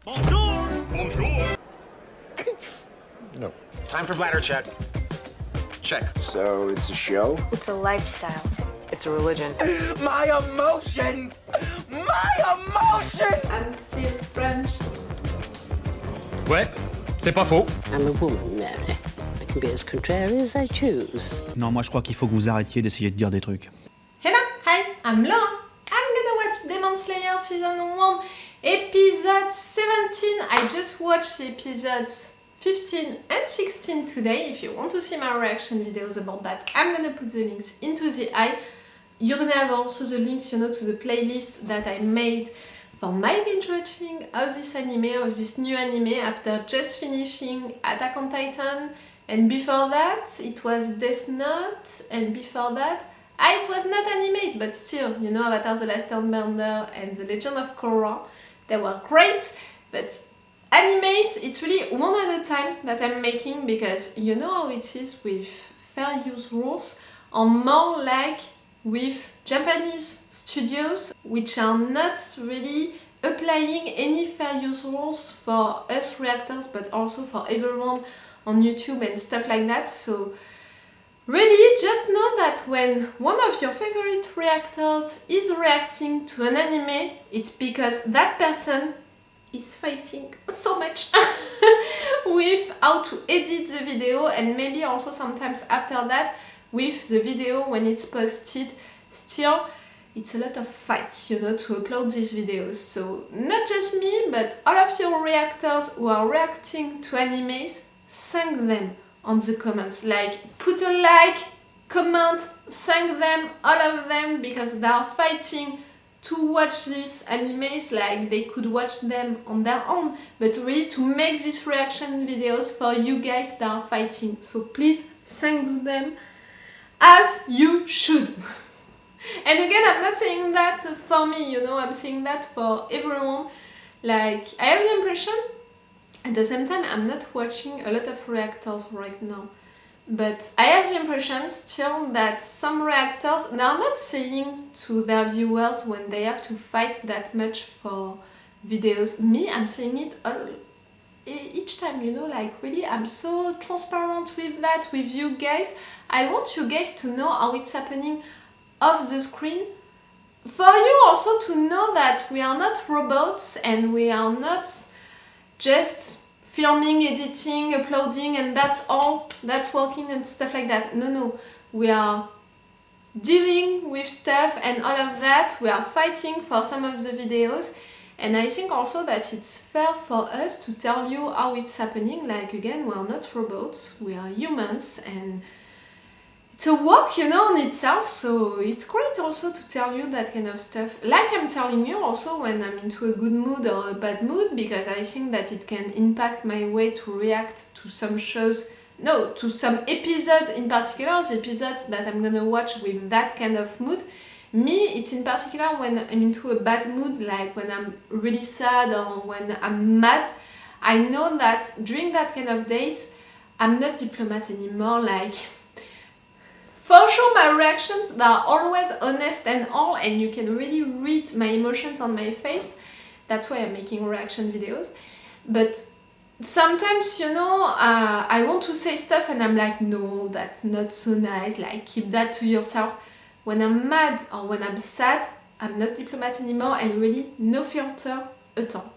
Bonjour! Bonjour! No. Time for bladder check. Check. So it's a show? It's a lifestyle. It's a religion. My emotions! My emotions! I'm still French. Ouais, c'est pas faux. I'm a woman, Mary. I can be as contrary as I choose. Non, moi je crois qu'il faut que vous arrêtiez d'essayer de dire des trucs. Hello, hi, I'm Laura. I'm gonna watch Demon Slayer Season 1, Episode 17. I just watched the episodes 15 and 16 today. If you want to see my reaction videos about that, I'm gonna put the links into the eye. You're gonna have also the links, to the playlist that I made for my binge watching of this anime, of this new anime, after just finishing Attack on Titan. And before that, it was Death Note, and before that, it was not animes, but still, Avatar The Last Airbender and The Legend of Korra, they were great, but animes, it's really one at a time that I'm making, because you know how it is with fair use rules, or more like with Japanese studios, which are not really applying any fair use rules for us reactors, but also for everyone on YouTube and stuff like that. So really, just know that when one of your favorite reactors is reacting to an anime, it's because that person is fighting so much with how to edit the video, and maybe also sometimes after that with the video when it's posted. Still, it's a lot of fights, to upload these videos. So not just me, but all of your reactors who are reacting to animes, thank them on the comments. Like, put a like, comment, thank them, all of them, because they are fighting to watch these animes like they could watch them on their own, but really to make these reaction videos for you guys that are fighting. So please thank them as you should. And again, I'm not saying that for me, I'm saying that for everyone. Like, I have the impression, at the same time, I'm not watching a lot of reactors right now, but I have the impression still that some reactors, they are not saying to their viewers when they have to fight that much for videos. Me, I'm saying it each time, like really, I'm so transparent with that, with you guys. I want you guys to know how it's happening off the screen, for you also to know that we are not robots and we are not just filming, editing, uploading, and that's all, that's working and stuff like that. No, we are dealing with stuff and all of that. We are fighting for some of the videos, and I think also that it's fair for us to tell you how it's happening. Like, again, we are not robots, we are humans, and it's a work, on itself, so it's great also to tell you that kind of stuff. Like I'm telling you also when I'm into a good mood or a bad mood, because I think that it can impact my way to react to some shows, to some episodes in particular, the episodes that I'm gonna watch with that kind of mood. Me, it's in particular when I'm into a bad mood, like when I'm really sad or when I'm mad. I know that during that kind of days, I'm not diplomat anymore, like, for sure, my reactions, they are always honest and all, and you can really read my emotions on my face. That's why I'm making reaction videos. But sometimes, I want to say stuff and I'm like, no, that's not so nice, like, keep that to yourself. When I'm mad or when I'm sad, I'm not diplomat anymore, and really no filter at all.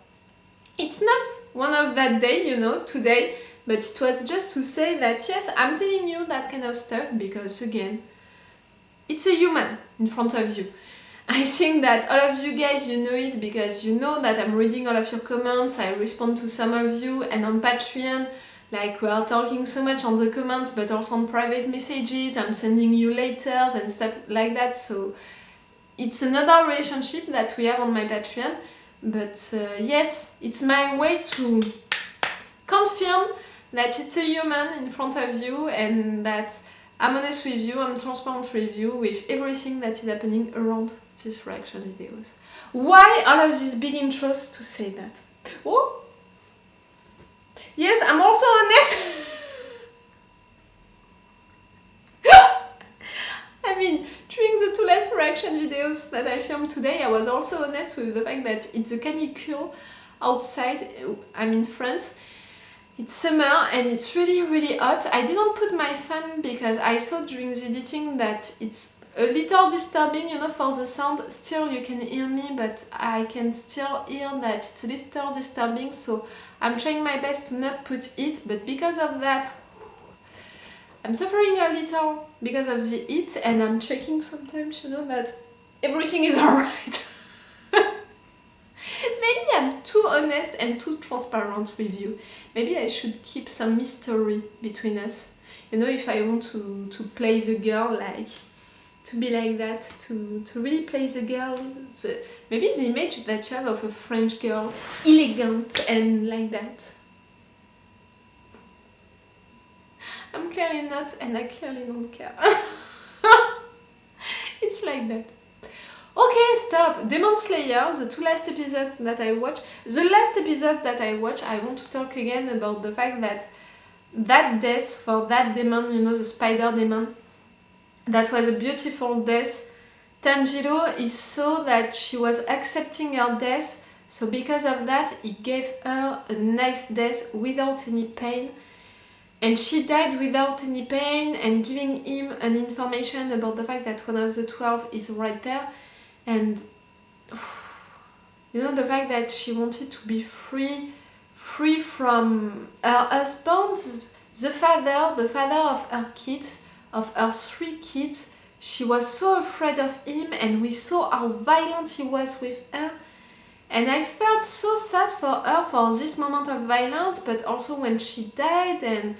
It's not one of that day, today, but it was just to say that, yes, I'm telling you that kind of stuff because, again, it's a human in front of you. I think that all of you guys, you know it because you know that I'm reading all of your comments, I respond to some of you, and on Patreon, like, we are talking so much on the comments, but also on private messages, I'm sending you letters and stuff like that, so it's another relationship that we have on my Patreon. But yes, it's my way to confirm that it's a human in front of you, and that I'm honest with you, I'm transparent with you, with everything that is happening around these reaction videos. Why all of these big intros to say that? Oh, yes, I'm also honest. I mean, during the two last reaction videos that I filmed today, I was also honest with the fact that it's a canicule outside. I'm in France. It's summer and it's really hot. I didn't put my fan because I saw during the editing that it's a little disturbing, you know, for the sound. Still you can hear me, but I can still hear that it's a little disturbing, so I'm trying my best to not put it, but because of that I'm suffering a little because of the heat, and I'm checking sometimes, you know, that everything is alright. Maybe I'm too honest and too transparent with you. Maybe I should keep some mystery between us. You know, if I want to play the girl, like, to be like that, to really play the girl, maybe the image that you have of a French girl, elegant and like that. I'm clearly not, and I clearly don't care. It's like that. Okay, stop. Demon Slayer, the two last episodes that I watched. The last episode that I watched, I want to talk again about the fact that that death for that demon, you know, the spider demon, that was a beautiful death. Tanjiro, he saw that she was accepting her death, so because of that, he gave her a nice death without any pain. And she died without any pain, and giving him an information about the fact that one of the 12 is right there. And you know, the fact that she wanted to be free from her husband, the father of her kids, of her 3 kids. She was so afraid of him, and we saw how violent he was with her. And I felt so sad for her for this moment of violence, but also when she died and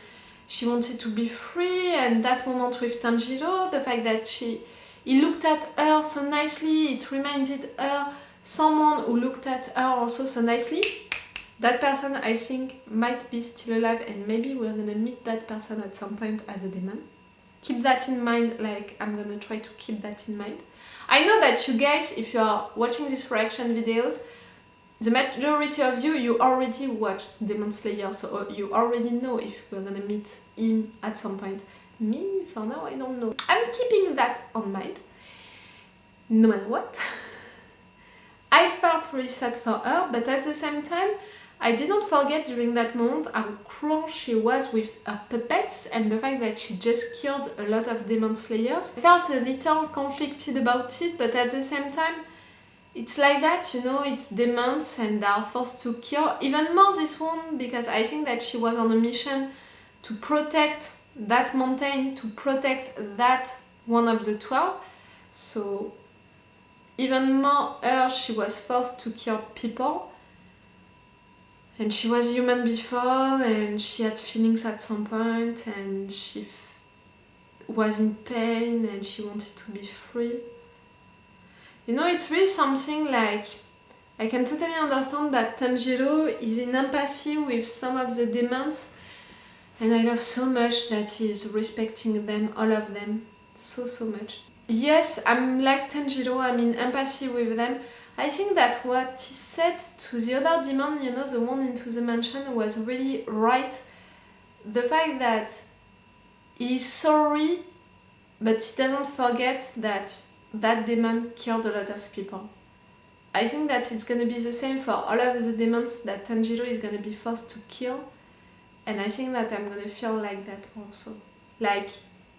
she wanted to be free, and that moment with Tanjiro, the fact that he looked at her so nicely, it reminded her someone who looked at her also so nicely. That person, I think, might be still alive, and maybe we're gonna meet that person at some point as a demon. Keep that in mind, like, I'm gonna try to keep that in mind. I know that you guys, if you are watching these reaction videos, the majority of you already watched Demon Slayer, so you already know if we're gonna meet him at some point. Me, for now, I don't know. I'm keeping that on mind, no matter what. I felt really sad for her, but at the same time, I didn't forget during that moment how cruel she was with her puppets, and the fact that she just killed a lot of Demon Slayers. I felt a little conflicted about it, but at the same time, it's like that, you know, it's demons and they are forced to kill. Even more this one, because I think that she was on a mission to protect that mountain, to protect that one of the 12. So even more her, she was forced to kill people. And she was human before, and she had feelings at some point, and she was in pain, and she wanted to be free. You know, it's really something like, I can totally understand that Tanjiro is in empathy with some of the demons, and I love so much that he is respecting them, all of them, so much. Yes, I'm like Tanjiro, I'm in empathy with them. I think that what he said to the other demon, you know, the one into the mansion, was really right. The fact that he's sorry, but he doesn't forget that that demon killed a lot of people. I think that it's gonna be the same for all of the demons that Tanjiro is gonna be forced to kill. And I think that I'm gonna feel like that also. Like,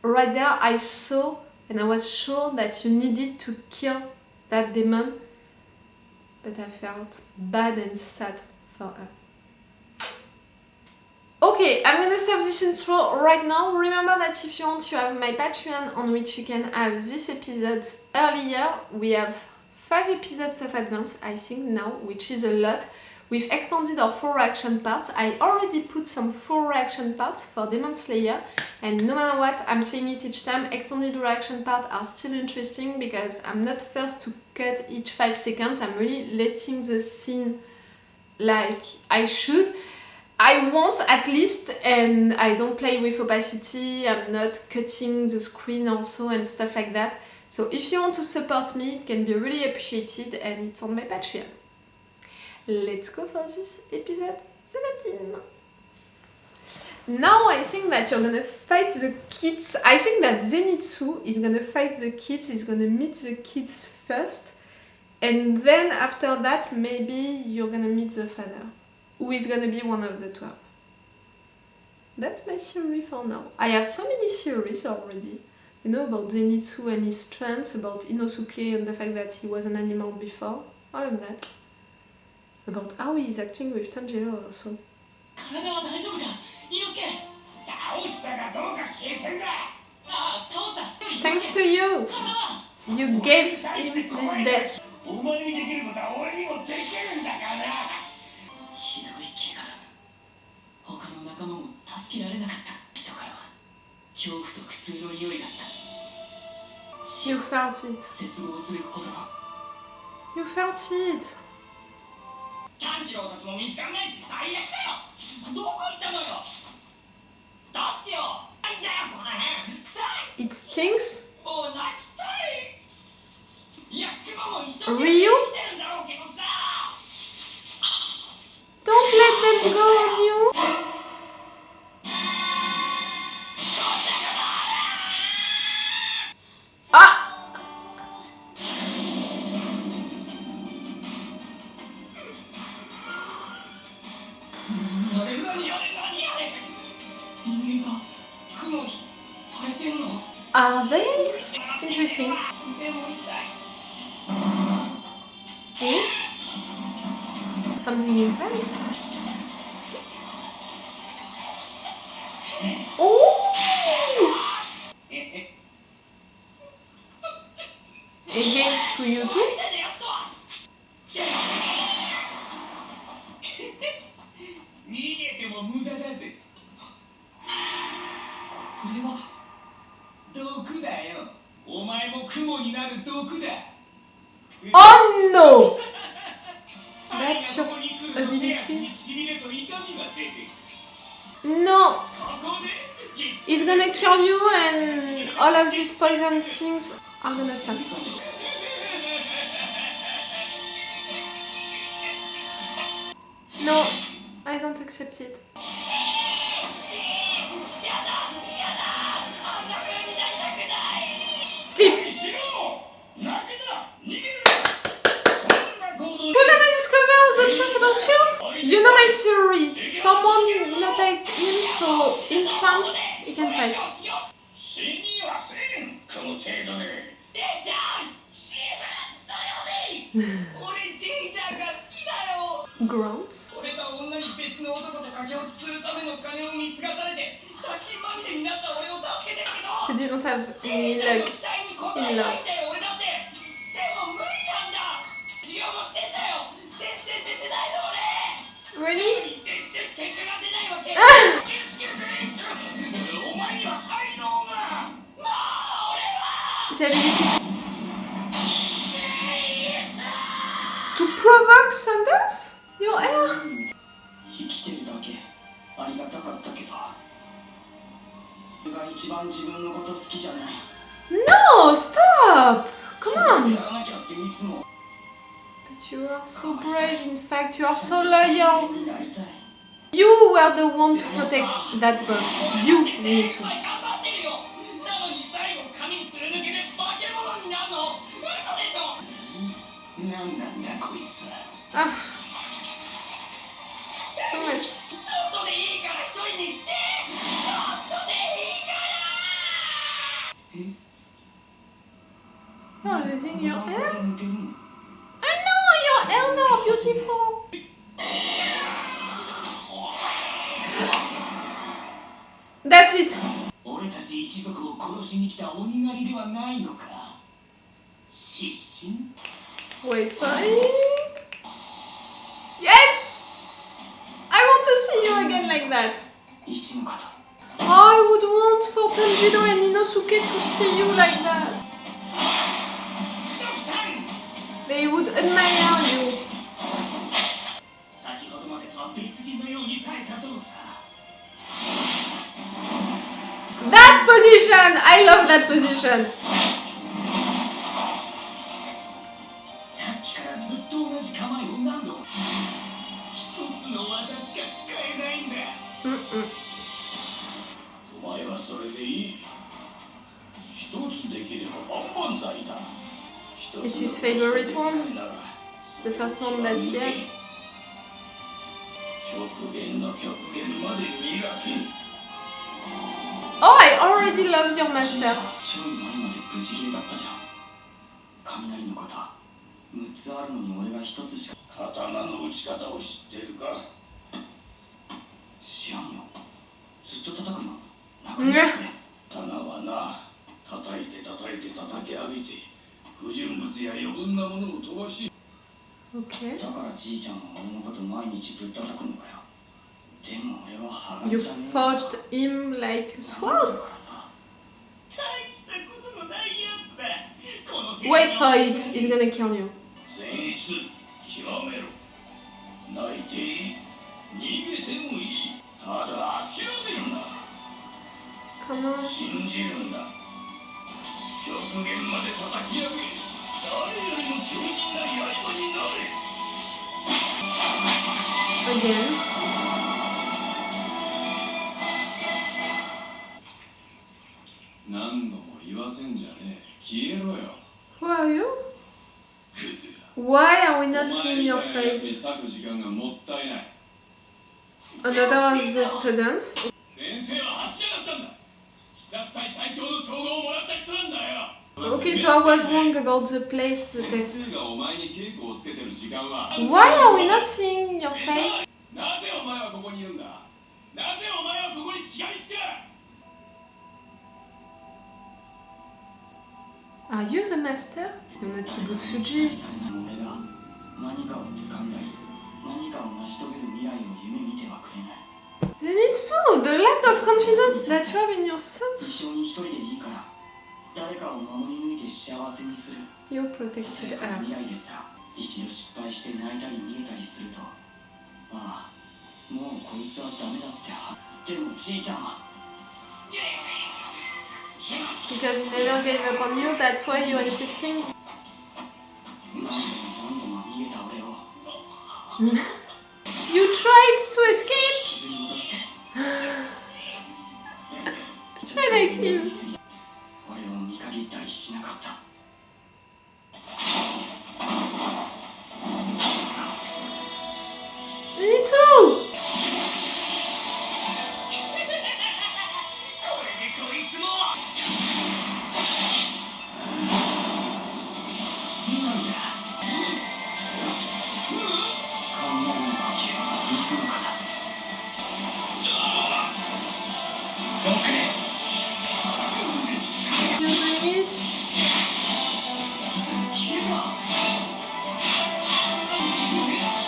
right there I saw and I was sure that you needed to kill that demon, but I felt bad and sad for her. Okay, I'm gonna stop this intro right now. Remember that if you want, you have my Patreon on which you can have these episodes earlier. We have 5 episodes of advance, I think, now, which is a lot. We've extended our full reaction parts. I already put some full reaction parts for Demon Slayer, and no matter what, I'm saying it each time, extended reaction parts are still interesting because I'm not first to cut each 5 seconds. I'm really letting the scene like I should. I want at least, and I don't play with opacity, I'm not cutting the screen also and stuff like that. So if you want to support me, it can be really appreciated, and it's on my Patreon. Let's go for this episode 17. Now I think that you're gonna fight the kids. I think that Zenitsu is gonna fight the kids, is gonna meet the kids first. And then after that, maybe you're gonna meet the father, who is gonna be one of the 12. That's my theory for now. I have so many theories already. You know, about Zenitsu and his strengths, about Inosuke and the fact that he was an animal before. All of that. About how he is acting with Tanjiro also. Thanks to you! You gave him this death. You felt it. You felt it. It stinks. Ryu? Don't let them go on you. Ah! Are they? Interesting. Eh? Something inside? Oh! Again to you too? Oh no! That's your ability? No! It's gonna kill you and all of these poison things are gonna stop. No, I don't accept it. Sleep! We're gonna discover the truth about you! You know my theory. Someone hypnotized him, so in trance he can fight. Gramps? You didn't have any luck in love. Really? The ability to provoke thunders? Your hair? No, stop! Come on! But you are so brave, in fact, you are so loyal. You were the one to protect that box. You, Zenitsu. Ah. So much. You're losing your hair? I know, your hair now, beautiful. That's it. Wait for it. Yes! I want to see you again like that. I would want for Tanjiro and Inosuke to see you like that. They would admire you. That position! I love that position. It's his favorite one. The first one that he had. Oh, I already love your master. 刀の打ち方を知ってるか。知らんよ。ずっと叩くの。刀はな、叩いて叩き上げて、不純物や余分なものを飛ばし。Okay. だからじいちゃんは俺のこと毎日ぶったたくのかよ。でも俺は歯が You じゃねえ。 forged him like a だ sword. からさ。大したことのないやつだ。この手 Wait for it. He's gonna kill you. Zenitsu、極めろ。泣いていい。逃げてもいい。ただ諦めるな。 Come on. 信じるんだ。極限まで叩き上げ、誰よりも強靭な刃になれ。Again. 何度も言わせんじゃねえ。消えろよ。 Who are you? クズが。 Why are we not seeing your face? 割く時間がもったいない。 Another one of the students. 先生は発しやがったんだ。鬼殺隊最強の称号をもらった人なんだよ。 Okay, so I was wrong about the place test. 先生がお前に稽古をつけてる時間は。 Why are we not seeing your face? なぜお前はここにいるんだ。なぜお前はここにしがみつく。 Are you the master? You're not Kibutsuji. 俺が何かを掴んだり、何かを成し遂げる未来を夢見てはくれない。 Zenitsu, the lack of confidence that you have in yourself. 一生に一人でいいから、誰かを守り抜いて幸せにする。 You さ protected さやかな her. 未来ですら、一度失敗して泣いたり逃げたりすると、ああ、もうこいつはダメだっては。でもじいちゃんは。 Because he never gave up on you, that's why you're insisting. 何度も逃げた俺を You tried to escape! 引きずり戻して。 I like him. 俺を見限ったりしなかった。 Zenitsu! これでこいつも。 なんだ。雷の化け水の方。僕ね。 You're doing it? 消えた。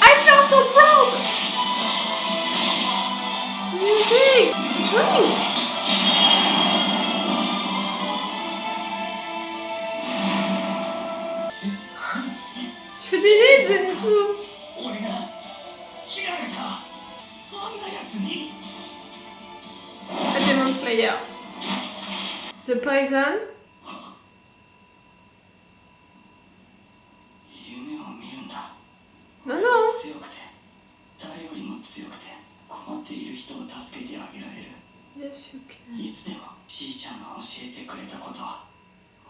I feel so proud! Music! Dreams! You did it, Zenitsu! 俺が切られた。あんなやつに。 A Demon Slayer. The poison? 夢を見るんだ。 No, no. 強くて、誰よりも強くて、困っている人を助けてあげられる。 Yes, you can. いつでもじいちゃんが教えてくれたこと、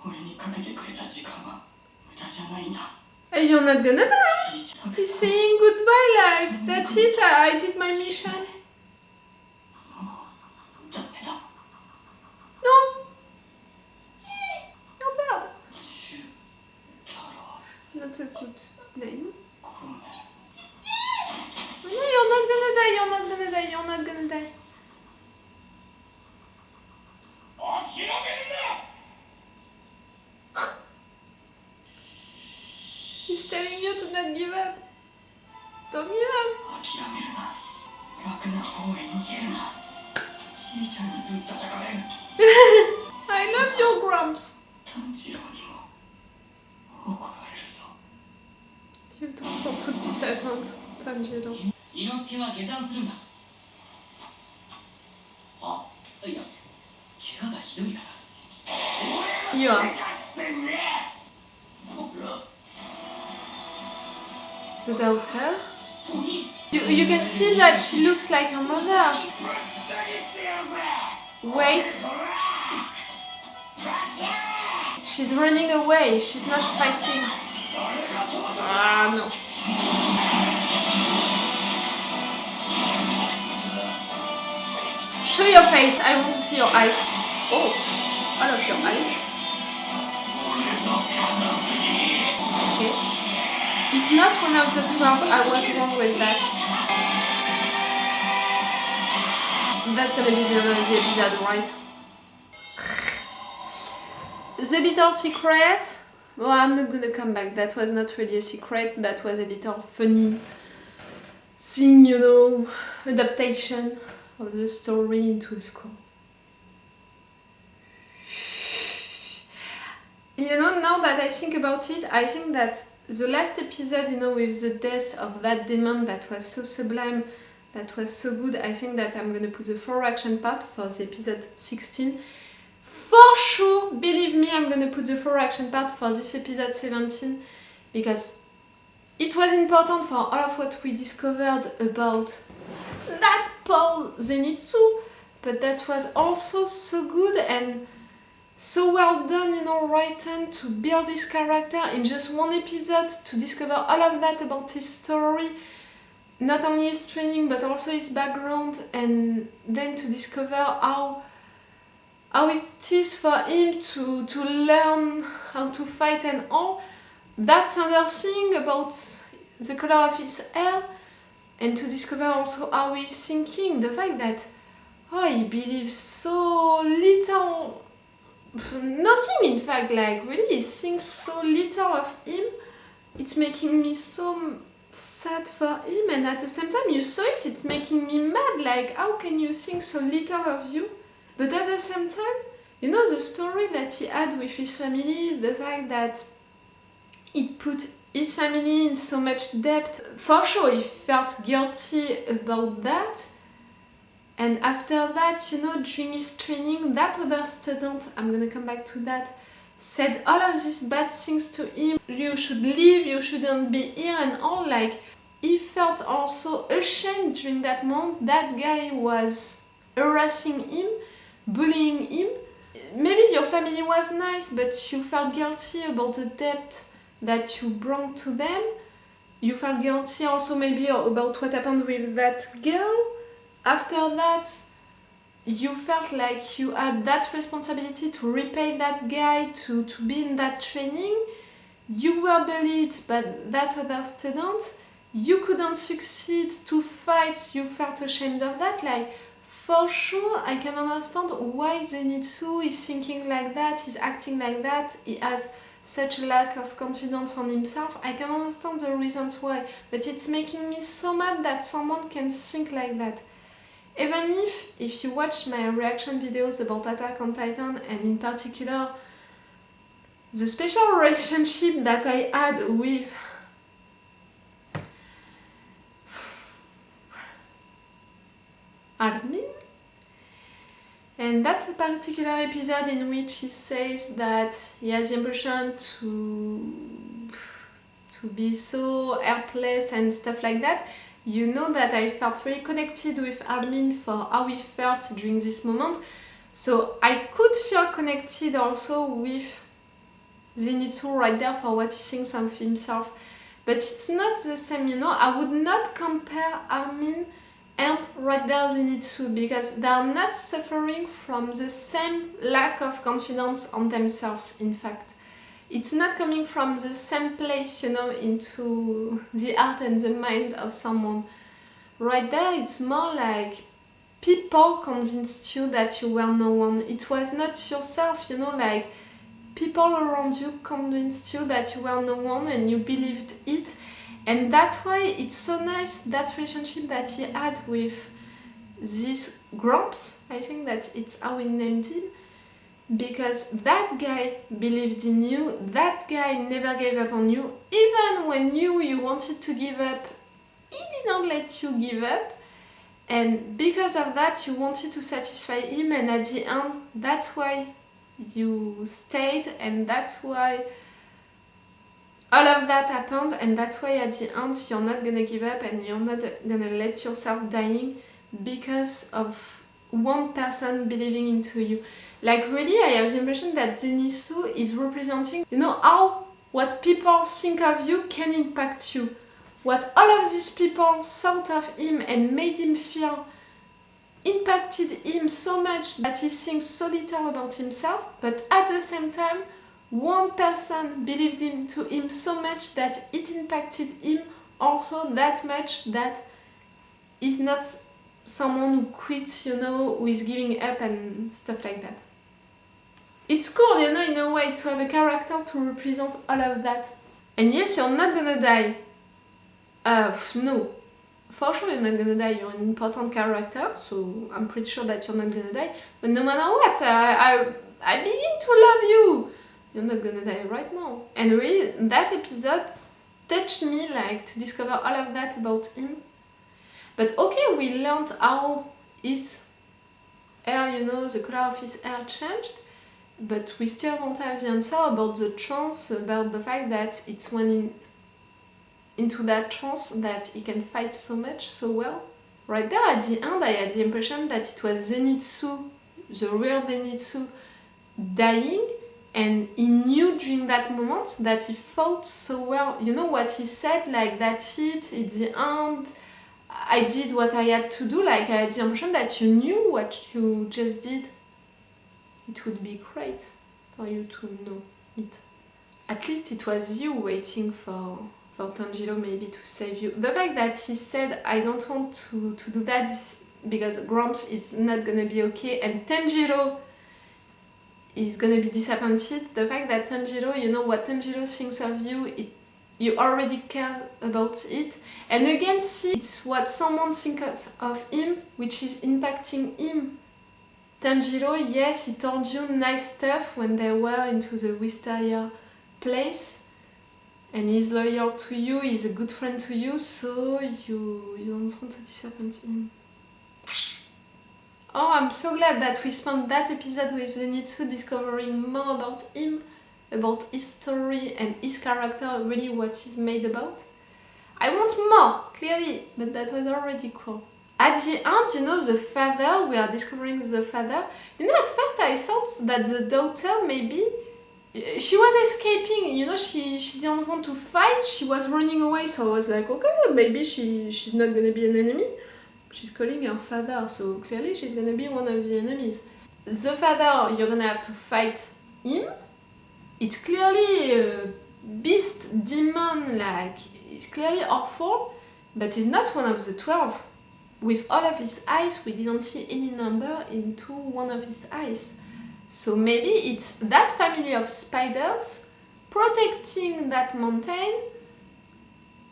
俺にかけてくれた時間は無駄じゃないんだ。 Hey, you're not gonna die! じいちゃん He's saying goodbye, like, that's it, I did my mission. ダメだ。 No! You're bad. シュ太郎 Not a good name. ごめん。 No, you're not gonna die, you're not gonna die, you're not gonna die. 諦めるな。 He's telling you to not give up. Don't give up. 諦めるな。楽な方へ逃げるな。じいちゃんにぶったたかれる。 I love your Gramps. 炭治郎にも怒られるぞ。 You don't want to disappoint Tanjiro. 伊之助は下山するんだ。あ、いや、怪我がひどいから。 You are. The daughter? You can see that she looks like her mother. Wait. She's running away, she's not fighting. Ah, no. Show your face, I want to see your eyes. Oh, all of your eyes. Okay. It's not one of the 12, I was wrong with that. That's gonna be the episode, right? The little secret. Well, I'm not gonna come back. That was not really a secret. That was a little funny thing, you know, adaptation of the story into a score. You know, now that I think about it, I think that the last episode, you know, with the death of that demon that was so sublime, that was so good, I think that I'm gonna put the 4 action part for the episode 16. For sure, believe me, I'm gonna put the 4 action part for this episode 17 because it was important for all of what we discovered about that Paul Zenitsu, but that was also so good and so well done, you know, written to build this character in just one episode, to discover all of that about his story, not only his training but also his background, and then to discover how it is for him to learn how to fight and all. That's another thing about the color of his hair, and to discover also how he's thinking, the fact that he believes so little, nothing in fact, like really he thinks so little of him. It's making me so sad for him, and at the same time you saw it, it's making me mad, like how can you think so little of you? But at the same time, you know, the story that he had with his family, the fact that it put his family in so much debt, for sure he felt guilty about that. And after that, you know, during his training, that other student, I'm gonna come back to that, said all of these bad things to him. You should leave, you shouldn't be here and all, like, he felt also ashamed during that moment. That guy was harassing him, bullying him. Maybe your family was nice, but you felt guilty about the debt that you brought to them. You felt guilty also maybe about what happened with that girl. After that, you felt like you had that responsibility to repay that guy, to be in that training. You were bullied by that other student. You couldn't succeed to fight. You felt ashamed of that. Like, for sure, I can understand why Zenitsu is thinking like that, he's acting like that, he has such a lack of confidence on himself. I can understand the reasons why, but it's making me so mad that someone can think like that. Even if you watch my reaction videos about Attack on Titan, and in particular the special relationship that I had with Armin, and that particular episode in which he says that he has the impression to be so helpless and stuff like that, you know that I felt really connected with Armin for how he felt during this moment. So I could feel connected also with Zenitsu right there for what he thinks of himself. But it's not the same, you know, I would not compare Armin and right there Zenitsu, because they are not suffering from the same lack of confidence on themselves, in fact. It's not coming from the same place, you know, into the heart and the mind of someone. Right there, it's more like people convinced you that you were no one. It was not yourself, you know, like people around you convinced you that you were no one and you believed it. And that's why it's so nice, that relationship that he had with this Gramps, I think that it's how he named him. Because that guy believed in you, that guy never gave up on you, even when you wanted to give up, he didn't let you give up, and because of that you wanted to satisfy him, and at the end that's why you stayed, and that's why all of that happened, and that's why at the end you're not gonna give up and you're not gonna let yourself dying because of one person believing into you. Like really, I have the impression that Zenitsu is representing, you know, how what people think of you can impact you. What all of these people thought of him and made him feel impacted him so much that he thinks so little about himself, but at the same time, one person believed into him so much that it impacted him also that much that he's not someone who quits, you know, who is giving up and stuff like that. It's cool, you know, in a way, to have a character to represent all of that. And yes, you're not gonna die. No. For sure you're not gonna die, you're an important character, so I'm pretty sure that you're not gonna die. But no matter what, I begin to love you. You're not gonna die right now. And really, that episode touched me, like, to discover all of that about him. But okay, we learned how his hair, you know, the color of his hair changed, but we still don't have the answer about the trance, about the fact that it's when into that trance that he can fight so much, so well. Right there at the end, I had the impression that it was Zenitsu, the real Zenitsu, dying, and he knew during that moment that he fought so well. You know what he said, like, that's it, it's the end, I did what I had to do. Like, I had the impression that you knew what you just did. It would be great for you to know it. At least it was you waiting for Tanjiro maybe to save you. The fact that he said, I don't want to do that because Gramps is not gonna be okay and Tanjiro is gonna be disappointed. The fact that Tanjiro, you know what Tanjiro thinks of you, you already care about it. And again, see, it's what someone thinks of him, which is impacting him. Tanjiro, yes, he told you nice stuff when they were into the Wisteria place. And he's loyal to you, he's a good friend to you, so you don't want to disappoint him. Oh, I'm so glad that we spent that episode with Zenitsu discovering more about him, about his story and his character, really what he's made about. I want more, clearly, but that was already cool. At the end, you know, the father, we are discovering the father. You know, at first I thought that the daughter maybe she was escaping, you know, she didn't want to fight, she was running away, so I was like, okay, maybe she's not gonna be an enemy. She's calling her father, so clearly she's gonna be one of the enemies. The father, you're gonna have to fight him. It's clearly a beast, demon, like, it's clearly awful, but he's not one of the 12. With all of his eyes, we didn't see any number into one of his eyes. So maybe it's that family of spiders protecting that mountain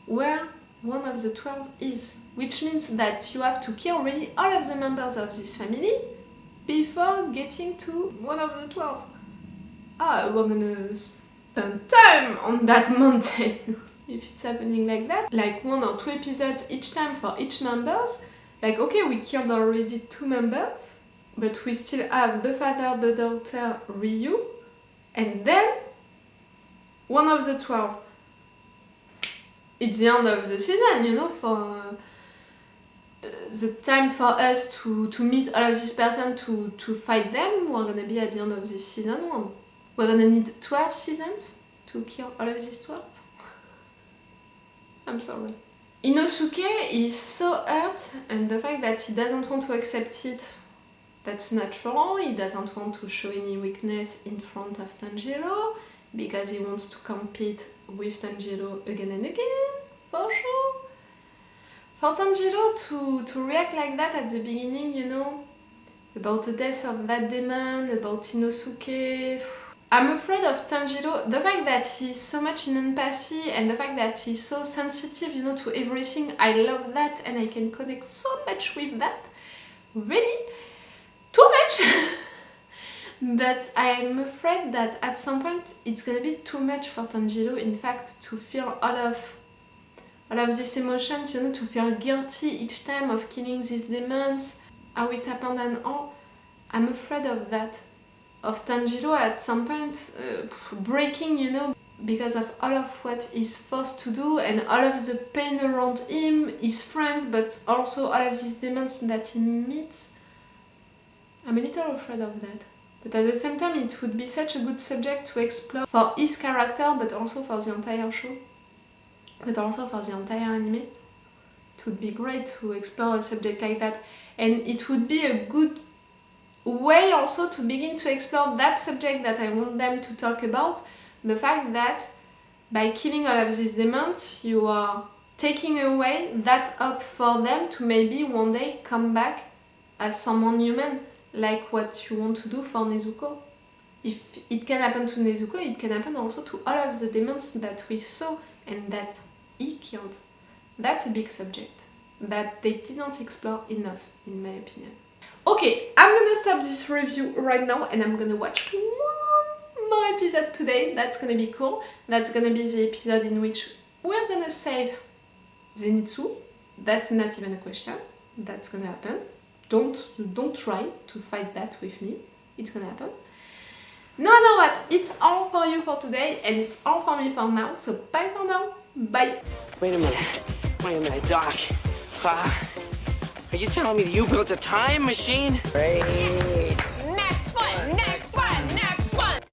where one of the 12 is. Which means that you have to kill really all of the members of this family before getting to one of the 12. Ah, we're gonna spend time on that mountain if it's happening like that. Like 1 or 2 episodes each time for each members. Like, okay, we killed already 2 members. But we still have the father, the daughter, Ryu, and then one of the 12. It's the end of the season, you know, for the time for us to meet all of this person to fight them. We're gonna be at the end of this season 1. We're gonna need 12 seasons to kill all of these 12. I'm sorry. Inosuke is so hurt, and the fact that he doesn't want to accept it, that's natural. He doesn't want to show any weakness in front of Tanjiro because he wants to compete with Tanjiro again and again, for sure. For Tanjiro to react like that at the beginning, you know, about the death of that demon, about Inosuke, I'm afraid of Tanjiro. The fact that he's so much in empathy and the fact that he's so sensitive, you know, to everything, I love that and I can connect so much with that. Really? Too much! But I'm afraid that at some point it's gonna be too much for Tanjiro, in fact, to feel all of these emotions, you know, to feel guilty each time of killing these demons, how it happened and all. I'm afraid of that. Of Tanjiro at some point breaking, you know, because of all of what he's forced to do and all of the pain around him, his friends, but also all of these demons that he meets. I'm a little afraid of that. But at the same time, it would be such a good subject to explore for his character, but also for the entire show. But also for the entire anime. It would be great to explore a subject like that. And it would be a good way also to begin to explore that subject that I want them to talk about. The fact that by killing all of these demons, you are taking away that hope for them to maybe one day come back as someone human, like what you want to do for Nezuko. If it can happen to Nezuko, it can happen also to all of the demons that we saw and that he killed. That's a big subject that they didn't explore enough, in my opinion. Okay, I'm gonna stop this review right now and I'm gonna watch one more episode today. That's gonna be cool. That's gonna be the episode in which we're gonna save Zenitsu. That's not even a question. That's gonna happen. Don't try to fight that with me. It's gonna happen. No matter what, it's all for you for today and it's all for me for now. So bye for now. Bye. Wait a minute, Doc. Are you telling me that you built a time machine? Crazy.